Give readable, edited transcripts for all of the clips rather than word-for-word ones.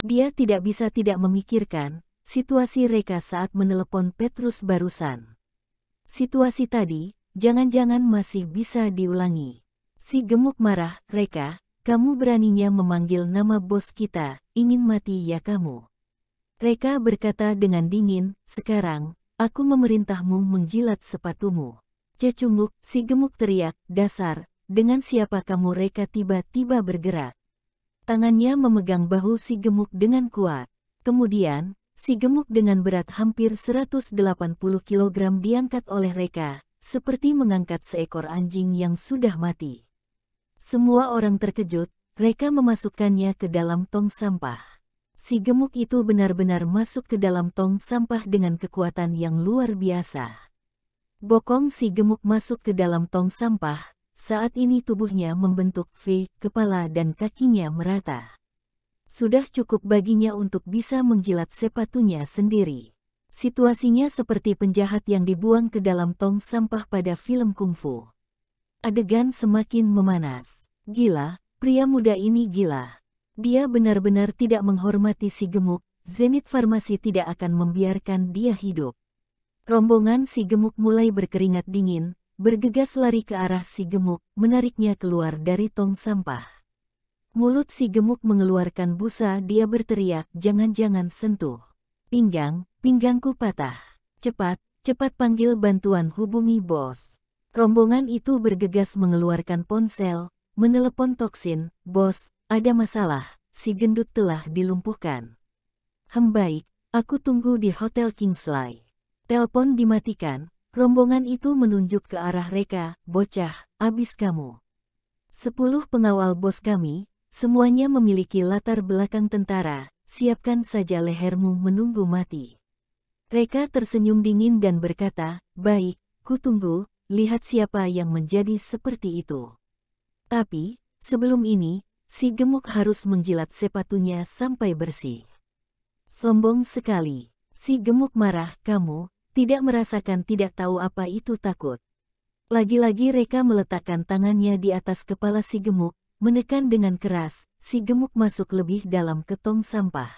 Dia tidak bisa tidak memikirkan situasi Reka saat menelepon Petrus barusan. Situasi tadi, jangan-jangan masih bisa diulangi. Si gemuk marah, Reka, kamu beraninya memanggil nama bos kita, ingin mati ya kamu. Reka berkata dengan dingin, sekarang, aku memerintahmu menjilat sepatumu. Cecunguk, si gemuk teriak, dasar, dengan siapa kamu? Reka tiba-tiba bergerak. Tangannya memegang bahu si gemuk dengan kuat. Kemudian, si gemuk dengan berat hampir 180 kg diangkat oleh Reka, seperti mengangkat seekor anjing yang sudah mati. Semua orang terkejut, Reka memasukkannya ke dalam tong sampah. Si gemuk itu benar-benar masuk ke dalam tong sampah dengan kekuatan yang luar biasa. Bokong si gemuk masuk ke dalam tong sampah. Saat ini tubuhnya membentuk V, kepala dan kakinya merata. Sudah cukup baginya untuk bisa menjilat sepatunya sendiri. Situasinya seperti penjahat yang dibuang ke dalam tong sampah pada film kungfu. Adegan semakin memanas. Gila, pria muda ini gila. Dia benar-benar tidak menghormati si gemuk. Zenith Farmasi tidak akan membiarkan dia hidup. Rombongan si gemuk mulai berkeringat dingin. Bergegas lari ke arah si gemuk, menariknya keluar dari tong sampah. Mulut si gemuk mengeluarkan busa, dia berteriak, jangan-jangan sentuh. Pinggangku patah. Cepat panggil bantuan, hubungi bos. Rombongan itu bergegas mengeluarkan ponsel, menelepon toksin, bos, ada masalah, si gendut telah dilumpuhkan. Baik, aku tunggu di Hotel Kingsley. Telepon dimatikan. Rombongan itu menunjuk ke arah Reka, bocah, abis kamu. 10 pengawal bos kami, semuanya memiliki latar belakang tentara, siapkan saja lehermu menunggu mati. Reka tersenyum dingin dan berkata, baik, ku tunggu, lihat siapa yang menjadi seperti itu. Tapi, sebelum ini, si gemuk harus menjilat sepatunya sampai bersih. Sombong sekali, si gemuk marah, kamu tidak merasakan, tidak tahu apa itu takut. Lagi-lagi Reka meletakkan tangannya di atas kepala si gemuk, menekan dengan keras, si gemuk masuk lebih dalam ke tong sampah.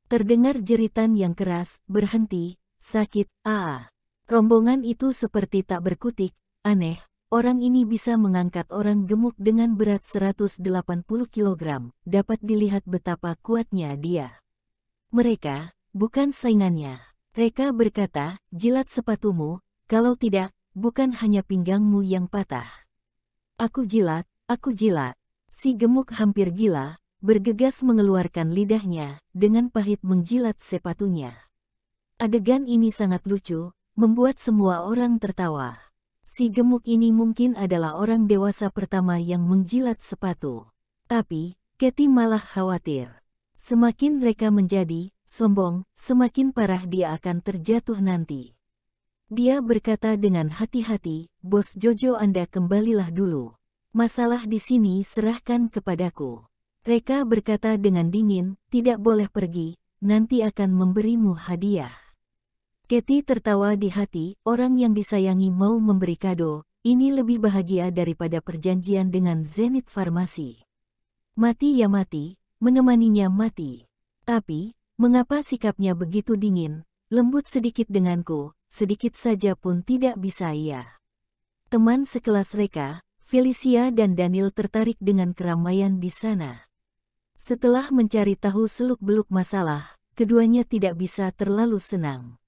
Terdengar jeritan yang keras, berhenti, sakit, Rombongan itu seperti tak berkutik, aneh, orang ini bisa mengangkat orang gemuk dengan berat 180 kg, dapat dilihat betapa kuatnya dia. Mereka, bukan saingannya. Reka berkata, jilat sepatumu, kalau tidak, bukan hanya pinggangmu yang patah. Aku jilat, si gemuk hampir gila, bergegas mengeluarkan lidahnya, dengan pahit menjilat sepatunya. Adegan ini sangat lucu, membuat semua orang tertawa. Si gemuk ini mungkin adalah orang dewasa pertama yang menjilat sepatu. Tapi, Katie malah khawatir. Semakin Reka menjadi sombong, semakin parah dia akan terjatuh nanti. Dia berkata dengan hati-hati, bos Jojo, Anda kembalilah dulu. Masalah di sini serahkan kepadaku. Reka berkata dengan dingin, tidak boleh pergi, nanti akan memberimu hadiah. Katie tertawa di hati, orang yang disayangi mau memberi kado, ini lebih bahagia daripada perjanjian dengan Zenith Farmasi. Mati ya mati, menemaninya mati. Tapi, mengapa sikapnya begitu dingin, lembut sedikit denganku, sedikit saja pun tidak bisa ia. Teman sekelas Reka, Felicia dan Daniel tertarik dengan keramaian di sana. Setelah mencari tahu seluk-beluk masalah, keduanya tidak bisa terlalu senang.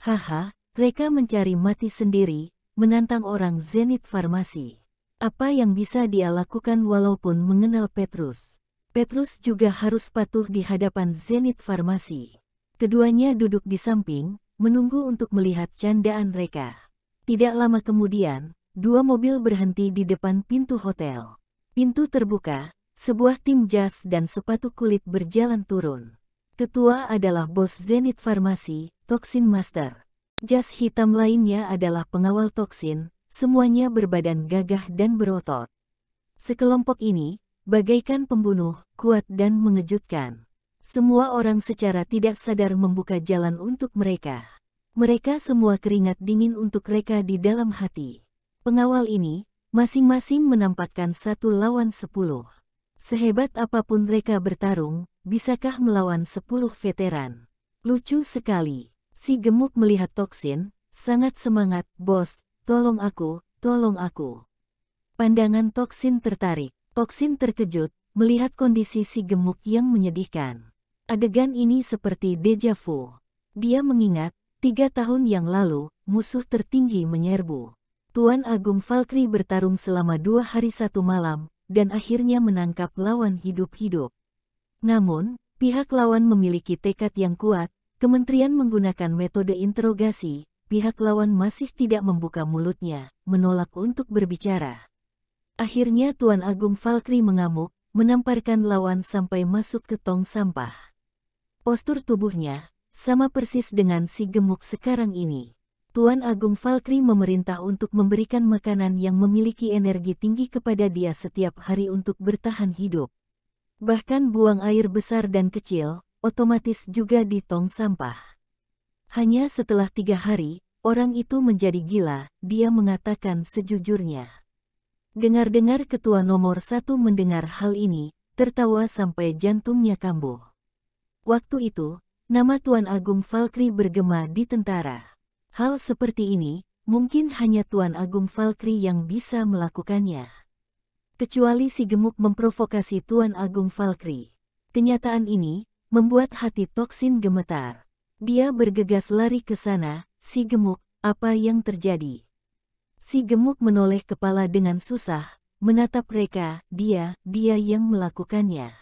Haha, Reka mencari mati sendiri, menantang orang Zenith Farmasi. Apa yang bisa dia lakukan walaupun mengenal Petrus? Petrus juga harus patuh di hadapan Zenith Farmasi. Keduanya duduk di samping, menunggu untuk melihat candaan Reka. Tidak lama kemudian, 2 mobil berhenti di depan pintu hotel. Pintu terbuka, sebuah tim jas dan sepatu kulit berjalan turun. Ketua adalah bos Zenith Farmasi, Toksin Master. Jas hitam lainnya adalah pengawal toksin, semuanya berbadan gagah dan berotot. Sekelompok ini, bagaikan pembunuh, kuat dan mengejutkan. Semua orang secara tidak sadar membuka jalan untuk mereka. Mereka semua keringat dingin untuk Reka di dalam hati. Pengawal ini, masing-masing menampakkan 1 lawan 10. Sehebat apapun mereka bertarung, bisakah melawan 10 veteran? Lucu sekali. Si gemuk melihat Toksin, sangat semangat, "Bos, tolong aku, tolong aku." Pandangan Toksin tertarik. Toksin terkejut, melihat kondisi si gemuk yang menyedihkan. Adegan ini seperti deja vu. Dia mengingat, 3 tahun yang lalu, musuh tertinggi menyerbu. Tuan Agung Valkyrie bertarung selama 2 hari 1 malam, dan akhirnya menangkap lawan hidup-hidup. Namun, pihak lawan memiliki tekad yang kuat, kementerian menggunakan metode interogasi, pihak lawan masih tidak membuka mulutnya, menolak untuk berbicara. Akhirnya Tuan Agung Valkyrie mengamuk, menamparkan lawan sampai masuk ke tong sampah. Postur tubuhnya sama persis dengan si gemuk sekarang ini. Tuan Agung Valkyrie memerintah untuk memberikan makanan yang memiliki energi tinggi kepada dia setiap hari untuk bertahan hidup. Bahkan buang air besar dan kecil, otomatis juga di tong sampah. Hanya setelah 3 hari, orang itu menjadi gila, dia mengatakan sejujurnya. Dengar-dengar ketua nomor 1 mendengar hal ini, tertawa sampai jantungnya kambuh. Waktu itu, nama Tuan Agung Valkyrie bergema di tentara. Hal seperti ini, mungkin hanya Tuan Agung Valkyrie yang bisa melakukannya. Kecuali si gemuk memprovokasi Tuan Agung Valkyrie. Kenyataan ini, membuat hati Toksin gemetar. Dia bergegas lari ke sana, "Si gemuk, apa yang terjadi?" Si gemuk menoleh kepala dengan susah, menatap mereka, dia yang melakukannya.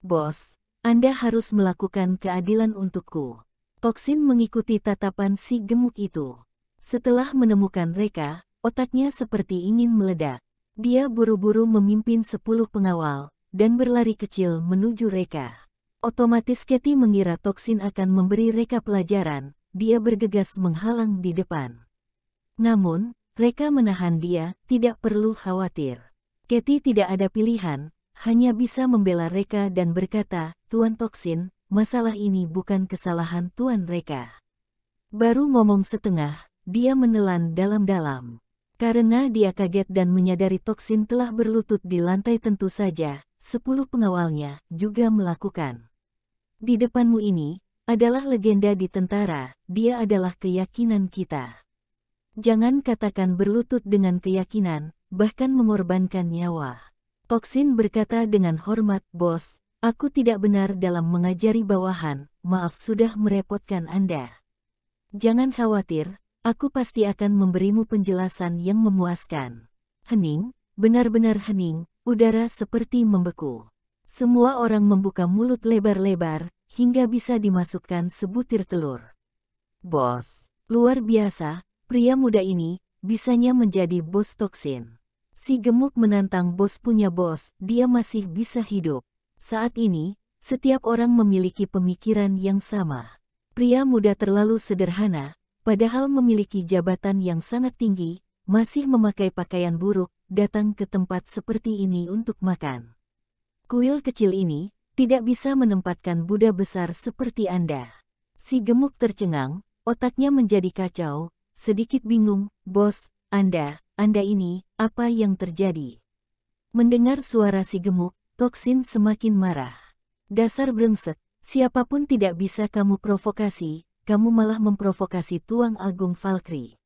"Bos, Anda harus melakukan keadilan untukku." Toksin mengikuti tatapan si gemuk itu. Setelah menemukan mereka, otaknya seperti ingin meledak. Dia buru-buru memimpin 10 pengawal, dan berlari kecil menuju mereka. Otomatis Katie mengira Toksin akan memberi mereka pelajaran, dia bergegas menghalang di depan. Namun, mereka menahan dia, "Tidak perlu khawatir." Katie tidak ada pilihan, hanya bisa membela mereka dan berkata, "Tuan Toksin, masalah ini bukan kesalahan tuan mereka." Baru ngomong setengah, dia menelan dalam-dalam. Karena dia kaget dan menyadari Toksin telah berlutut di lantai, tentu saja, 10 pengawalnya juga melakukan. "Di depanmu ini, adalah legenda di tentara, dia adalah keyakinan kita. Jangan katakan berlutut dengan keyakinan, bahkan mengorbankan nyawa." Toksin berkata dengan hormat, "Bos, aku tidak benar dalam mengajari bawahan, maaf sudah merepotkan Anda." "Jangan khawatir, aku pasti akan memberimu penjelasan yang memuaskan." Hening, benar-benar hening, udara seperti membeku. Semua orang membuka mulut lebar-lebar, hingga bisa dimasukkan sebutir telur. "Bos, luar biasa, pria muda ini, bisanya menjadi bos Toksin." Si gemuk menantang bos punya bos, dia masih bisa hidup. Saat ini, setiap orang memiliki pemikiran yang sama. Pria muda terlalu sederhana, padahal memiliki jabatan yang sangat tinggi, masih memakai pakaian buruk, datang ke tempat seperti ini untuk makan. Kuil kecil ini, tidak bisa menempatkan Buddha besar seperti Anda. Si gemuk tercengang, otaknya menjadi kacau, sedikit bingung, "Bos, Anda ini, apa yang terjadi?" Mendengar suara si gemuk, Toksin semakin marah. "Dasar brengsek, siapapun tidak bisa kamu provokasi, kamu malah memprovokasi Tuan Agung Valkyrie.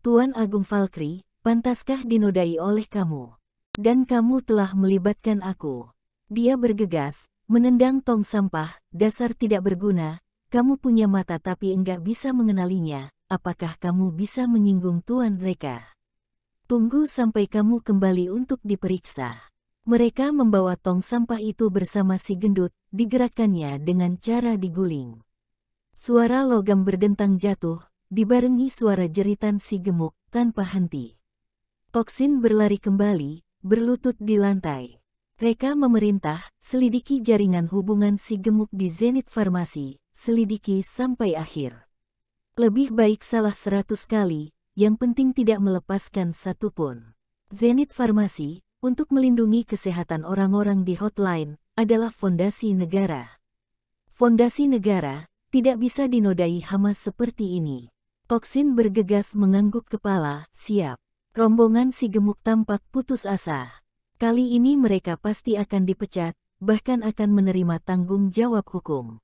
Tuan Agung Valkyrie, pantaskah dinodai oleh kamu? Dan kamu telah melibatkan aku." Dia bergegas, menendang tong sampah, "Dasar tidak berguna, kamu punya mata tapi enggak bisa mengenalinya, apakah kamu bisa menyinggung tuan mereka? Tunggu sampai kamu kembali untuk diperiksa." Mereka membawa tong sampah itu bersama si gendut, digerakkannya dengan cara diguling. Suara logam berdentang jatuh, dibarengi suara jeritan si gemuk, tanpa henti. Toksin berlari kembali, berlutut di lantai. Mereka memerintah, "Selidiki jaringan hubungan si gemuk di Zenith Farmasi, selidiki sampai akhir. Lebih baik salah 100 kali, yang penting tidak melepaskan satupun." Zenith Farmasi, untuk melindungi kesehatan orang-orang di hotline, adalah fondasi negara. Fondasi negara, tidak bisa dinodai hama seperti ini. Toksin bergegas mengangguk kepala, "Siap." Rombongan si gemuk tampak putus asa. Kali ini mereka pasti akan dipecat, bahkan akan menerima tanggung jawab hukum.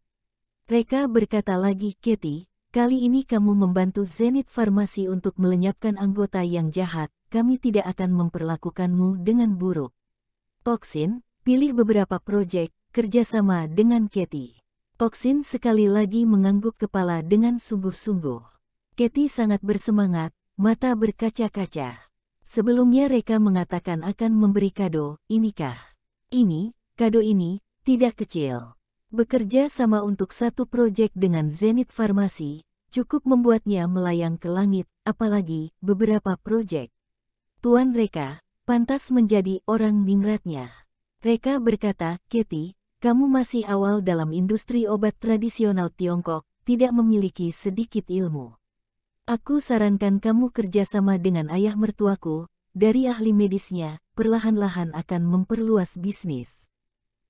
Reka berkata lagi, Katie, kali ini kamu membantu Zenith Farmasi untuk melenyapkan anggota yang jahat, kami tidak akan memperlakukanmu dengan buruk. Toksin, pilih beberapa proyek, kerjasama dengan Katie. Toksin sekali lagi mengangguk kepala dengan sungguh-sungguh. Katie sangat bersemangat, mata berkaca-kaca. Sebelumnya Reka mengatakan akan memberi kado, inikah? Ini, kado ini, tidak kecil. Bekerja sama untuk satu proyek dengan Zenith Farmasi, cukup membuatnya melayang ke langit, apalagi beberapa proyek. Tuan Reka, pantas menjadi orang ningratnya. Reka berkata, Katie, kamu masih awal dalam industri obat tradisional Tiongkok, tidak memiliki sedikit ilmu. Aku sarankan kamu kerjasama dengan ayah mertuaku, dari ahli medisnya, perlahan-lahan akan memperluas bisnis.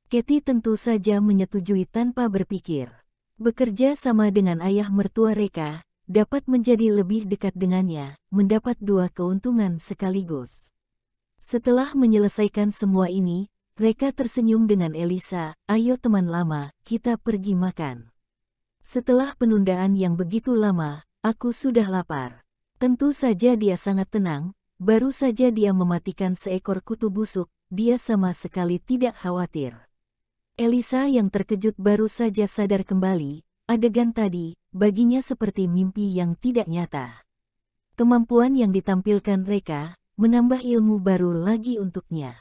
Katie tentu saja menyetujui tanpa berpikir. Bekerja sama dengan ayah mertua Reka, dapat menjadi lebih dekat dengannya, mendapat dua keuntungan sekaligus. Setelah menyelesaikan semua ini, Reka tersenyum dengan Elisa, ayo teman lama, kita pergi makan. Setelah penundaan yang begitu lama, aku sudah lapar. Tentu saja dia sangat tenang, baru saja dia mematikan seekor kutu busuk, dia sama sekali tidak khawatir. Elisa yang terkejut baru saja sadar kembali, adegan tadi, baginya seperti mimpi yang tidak nyata. Kemampuan yang ditampilkan Reka, menambah ilmu baru lagi untuknya.